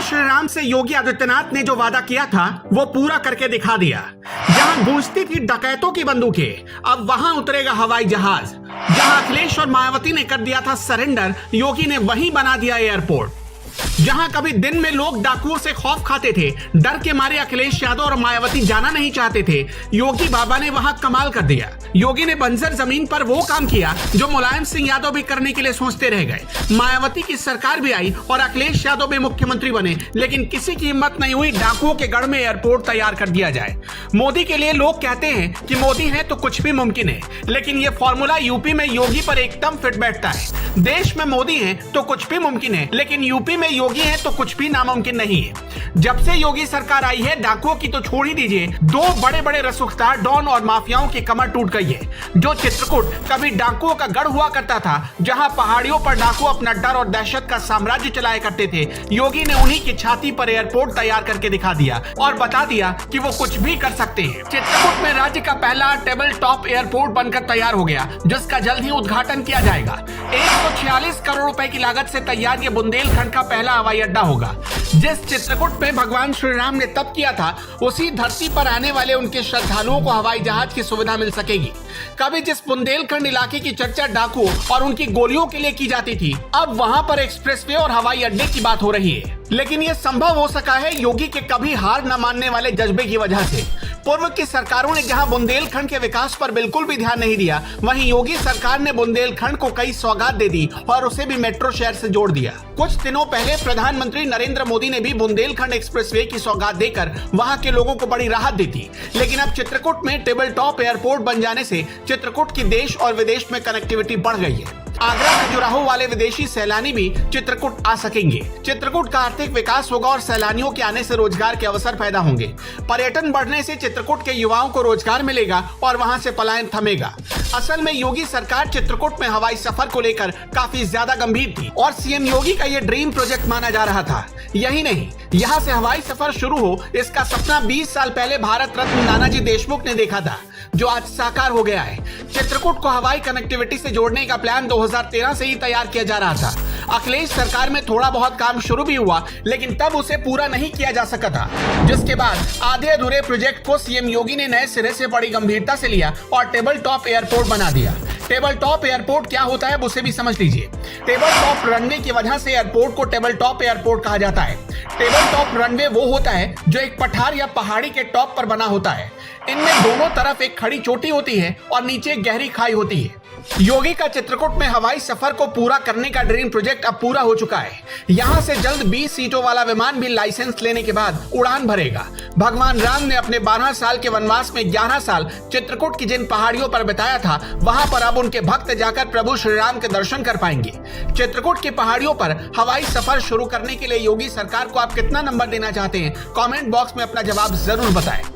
श्री राम से योगी आदित्यनाथ ने जो वादा किया था वो पूरा करके दिखा दिया। जहां गूंजती थी डकैतों की बंदूकें, अब वहां उतरेगा हवाई जहाज। जहां अखिलेश और मायावती ने कर दिया था सरेंडर, योगी ने वहीं बना दिया एयरपोर्ट। जहां कभी दिन में लोग डाकुओं से खौफ खाते थे, डर के मारे अखिलेश यादव और मायावती जाना नहीं चाहते थे, योगी बाबा ने वहां कमाल कर दिया। योगी ने बंजर जमीन पर वो काम किया जो मुलायम सिंह यादव भी करने के लिए सोचते रह गए। मायावती की सरकार भी आई और अखिलेश यादव भी मुख्यमंत्री बने, लेकिन किसी की हिम्मत नहीं हुई डाकुओं के गढ़ में एयरपोर्ट तैयार कर दिया जाए। मोदी के लिए लोग कहते हैं कि मोदी है तो कुछ भी मुमकिन है, लेकिन ये फॉर्मूला यूपी में योगी पर एकदम फिट बैठता है। देश में मोदी है तो कुछ भी मुमकिन है, लेकिन यूपी में योगी है तो कुछ भी नामुमकिन नहीं है। जब से योगी सरकार आई है, डाकुओं की तो छोड़ ही दीजिए, दो बड़े बड़े रसूखदार डॉन और माफियाओं की कमर टूट गई है। जो चित्रकूट कभी डाकुओं का गढ़ हुआ करता था, जहां पहाड़ियों पर डाकू अपना डर और दहशत का साम्राज्य चलाया करते थे, योगी ने उन्हीं की छाती पर एयरपोर्ट तैयार करके दिखा दिया और बता दिया कि वो कुछ भी कर सकते हैं। चित्रकूट में राज्य का पहला टेबल टॉप एयरपोर्ट बनकर तैयार हो गया, जिसका जल्द ही उद्घाटन किया जाएगा। 146 करोड़ रुपए की लागत से तैयार ये बुंदेलखंड का पहला हवाई अड्डा होगा। जिस चित्रकूट में भगवान श्री राम ने तप किया था, उसी धरती पर आने वाले उनके श्रद्धालुओं को हवाई जहाज की सुविधा मिल सकेगी। कभी जिस बुंदेलखंड इलाके की चर्चा डाकुओं और उनकी गोलियों के लिए की जाती थी, अब वहां पर एक्सप्रेसवे और हवाई अड्डे की बात हो रही है। लेकिन ये संभव हो सका है योगी के कभी हार न मानने वाले जज्बे की वजह से। पूर्व की सरकारों ने जहां बुंदेलखंड के विकास पर बिल्कुल भी ध्यान नहीं दिया, वहीं योगी सरकार ने बुंदेलखंड को कई सौगात दे दी और उसे भी मेट्रो शहर से जोड़ दिया। कुछ दिनों पहले प्रधानमंत्री नरेंद्र मोदी ने भी बुंदेलखंड एक्सप्रेसवे की सौगात देकर वहां के लोगों को बड़ी राहत दी थी। लेकिन अब चित्रकूट में टेबल टॉप एयरपोर्ट बन जाने से चित्रकूट की देश और विदेश में कनेक्टिविटी बढ़ गई है। आगरा खजुराहो वाले विदेशी सैलानी भी चित्रकूट आ सकेंगे। चित्रकूट का आर्थिक विकास होगा और सैलानियों के आने से रोजगार के अवसर पैदा होंगे। पर्यटन बढ़ने से चित्रकूट के युवाओं को रोजगार मिलेगा और वहां से पलायन थमेगा। असल में योगी सरकार चित्रकूट में हवाई सफर को लेकर काफी ज्यादा गंभीर थी और सीएम योगी का ये ड्रीम प्रोजेक्ट माना जा रहा था। यही नहीं, यहाँ से हवाई सफर शुरू हो, इसका सपना 20 साल पहले भारत रत्न नानाजी देशमुख ने देखा था, जो आज साकार हो गया है। चित्रकूट को हवाई कनेक्टिविटी से जोड़ने का प्लान 2013 से ही तैयार किया जा रहा था। अखिलेश सरकार में थोड़ा बहुत काम शुरू भी हुआ, लेकिन तब उसे पूरा नहीं किया जा सका था, जिसके बाद आधे अधूरे प्रोजेक्ट को सीएम योगी ने नए सिरे से बड़ी गंभीरता से लिया और टेबल टॉप एयरपोर्ट बना दिया। टेबल टॉप एयरपोर्ट क्या होता है उसे भी समझ लीजिए। टेबल टॉप रनवे की वजह से एयरपोर्ट को टेबल टॉप एयरपोर्ट कहा जाता है। टेबल टॉप रनवे वो होता है जो एक पठार या पहाड़ी के टॉप पर बना होता है। इनमें दोनों तरफ एक खड़ी चोटी होती है और नीचे एक गहरी खाई होती है। योगी का चित्रकूट में हवाई सफर को पूरा करने का ड्रीम प्रोजेक्ट अब पूरा हो चुका है। यहाँ से जल्द 20 सीटों वाला विमान भी लाइसेंस लेने के बाद उड़ान भरेगा। भगवान राम ने अपने 12 साल के वनवास में 11 साल चित्रकूट की जिन पहाड़ियों पर बिताया था, वहां पर अब उनके भक्त जाकर प्रभु श्री राम के दर्शन कर पाएंगे। चित्रकूट की पहाड़ियों पर हवाई सफर शुरू करने के लिए योगी सरकार को आप कितना नंबर देना चाहते हैं? कॉमेंट बॉक्स में अपना जवाब जरूर बताएं।